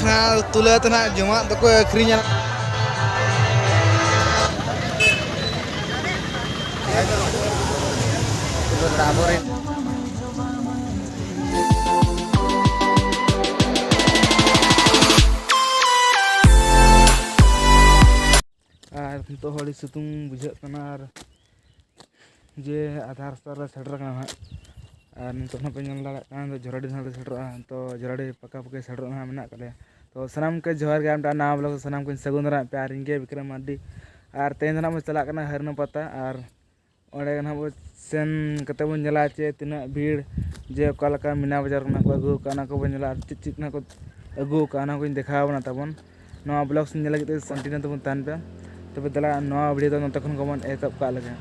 तुला जमा तो को अखरीना तो हड़ी सितुंग बुझे जे आधा रास्ता सेटर नितों पे दाड़ा झोराडी सेटर तो झोराडी पका पके सेटर मेना तो सामान के जोहार के नाव ब्लॉग सामान को सगुन दारा पे और इनके विक्रम मार्डी और तेन ना चलना हरना पाता और ओडे बो सेन कते बन जला चे तीना भीड़ जे ओकालका मीना बाजार को अगू का को बन जला चित चित ना को अगू का को देखा बना तबन नवा ब्लॉग से लगे संटिना तबन तान पे तब दला नवा वीडियो तो नत खन को एतब का लगे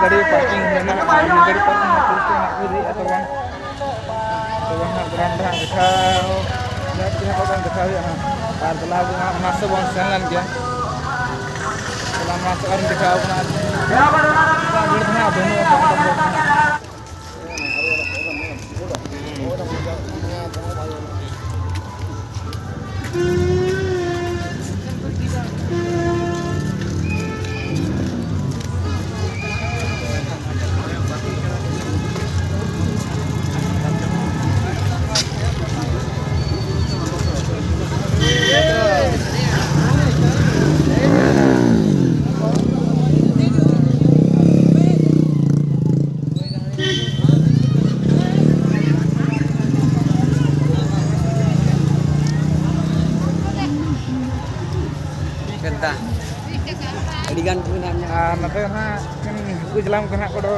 गाड़ी पार्किंग गाड़ी पार्किंग देखा देखा से बन सेन गया देखा जलाम को पड़ो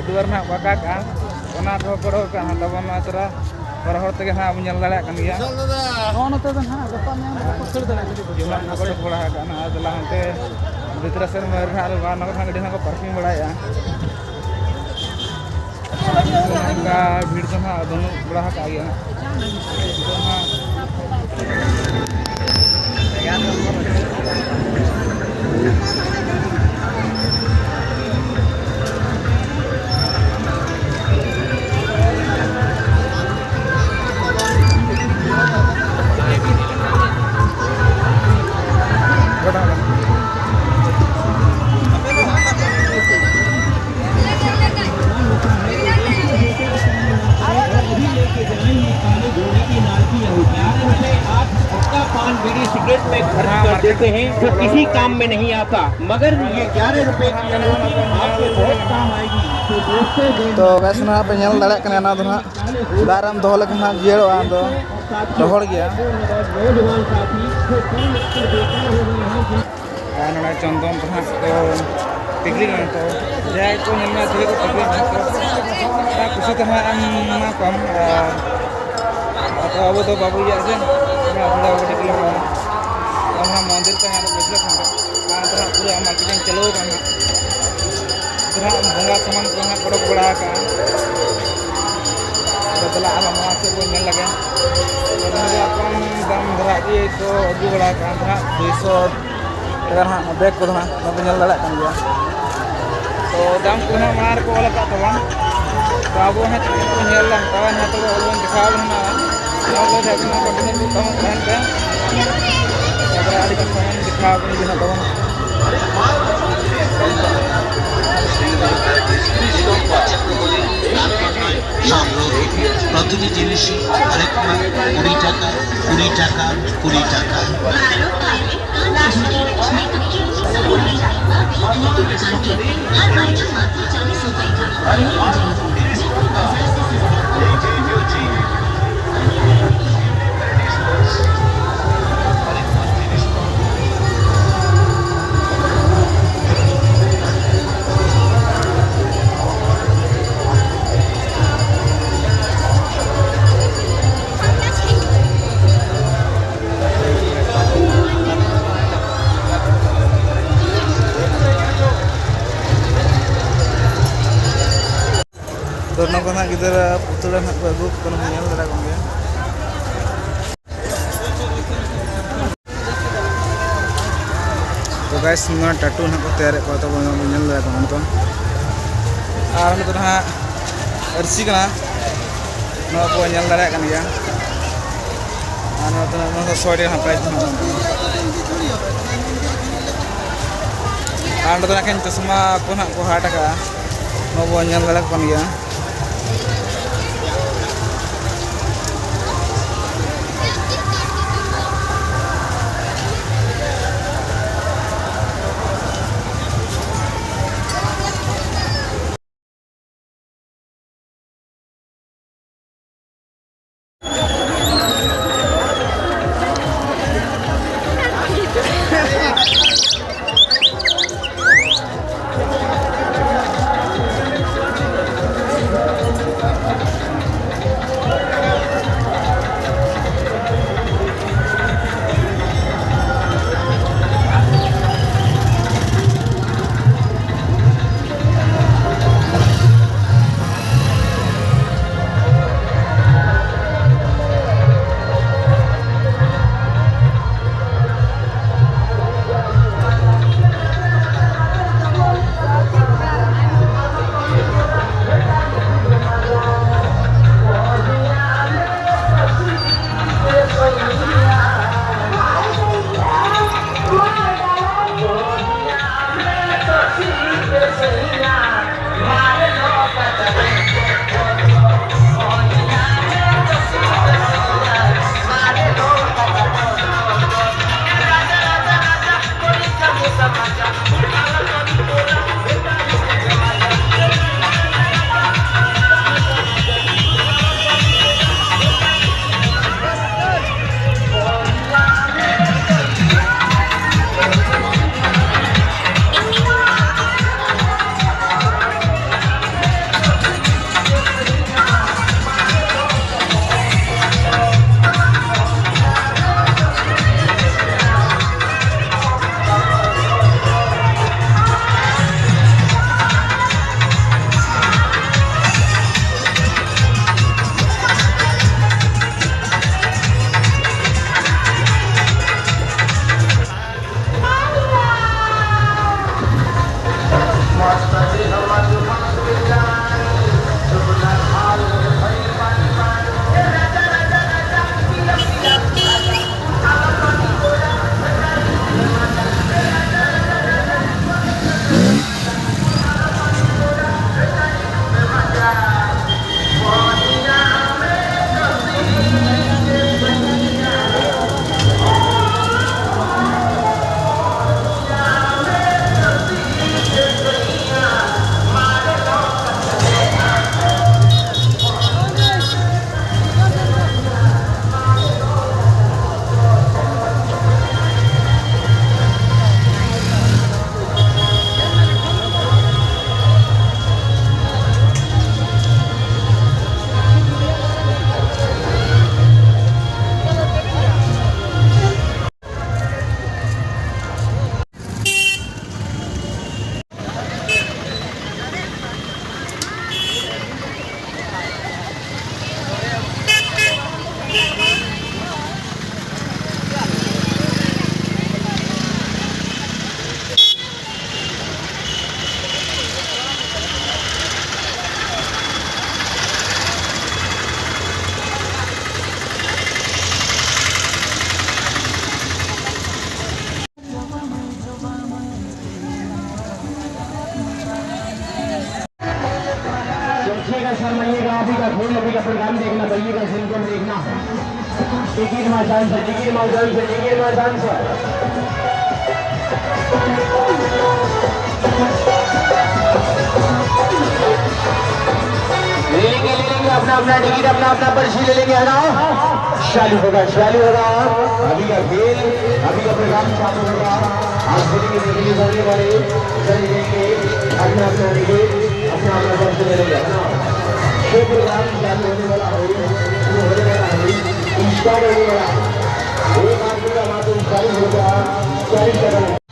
दुआर ना पका पड़ो तब तरा पर हर ना बन दाड़ा हंते भितर सेन गाड़ी को पार्किंग बड़ा भीड़ तो ना बनू बड़ा गया सिगरेट में देते हैं जो किसी काम में नहीं आता, मगर ये 11 रुपए की अंगूठी आपके बहुत काम आएगी। तो वैसे ना पे ñal dale kana na do na daram doho lekan na jero ando dohor gya नौजवान साथी जो काम कर बेकार हो गए हैं ana chondon to to tigli kan to jai ko ñal na thile ko tigli na to na kusi ta am na kam atau abo to babu ya je na bada bada tigli na हमरा मंदिर का यहाँ business है तरह पूरा marketing चलो करना तरह भंगा सामान को यहाँ कड़क बड़ा का बदला आलम वहाँ से कोई मिल लगे अपन दाम धरा जी तो अगू बड़ा का तरह 200 अगर हाँ बैग को ना मिल लड़ा कर गया तो दाम को ना मार को वाला का तवा तो अब वहाँ चीज़ को मिल लगा तवा यहाँ तो वो दिखाओ ना यहाँ लोग हैं ना कंपनी को कम पहन के अगर आदि का पहन दिखाओ नहीं दिखा तवा প্রতিটি জিনিসই আরেক 20 টাকা 20 টাকা 20 টাকা। दोनों को ना किधर पुतला ना बाबू को ना मिल रहा होंगे तो गाइस ना टैटू ना को तैयार को तो मिल रहा होंगे तो आर ना तो ना अर्सी का ना को मिल रहा है क्या आर ना तो ना सॉरी ना प्राइस ना आर ना तो ना क्या चश्मा को हाट का ना वो मिल रहा है शर्माइएगा, अभी का खेल अभी का प्रोग्राम देखना, भैया सिंपल देखना। टिकट मैदान से, टिकट मैदान से, टिकट मैदान से। ले लेंगे अपना अपना टिकट, अपना अपना पर्ची ले लेंगे, है ना। चालू होगा, चालू होगा। अभी का खेल अभी का प्रोग्राम चालू होगा। आप देखने वाले चलेंगे अपना अपना टिकट, अपना अपना पर्ची ले लेंगे, है ना। ये प्रोग्राम चालू होने वाला है, शुरू होने वाला है, स्टार्ट होने वाला है। एक आदमी का मात्र 40 होगा, 40 सेकंड।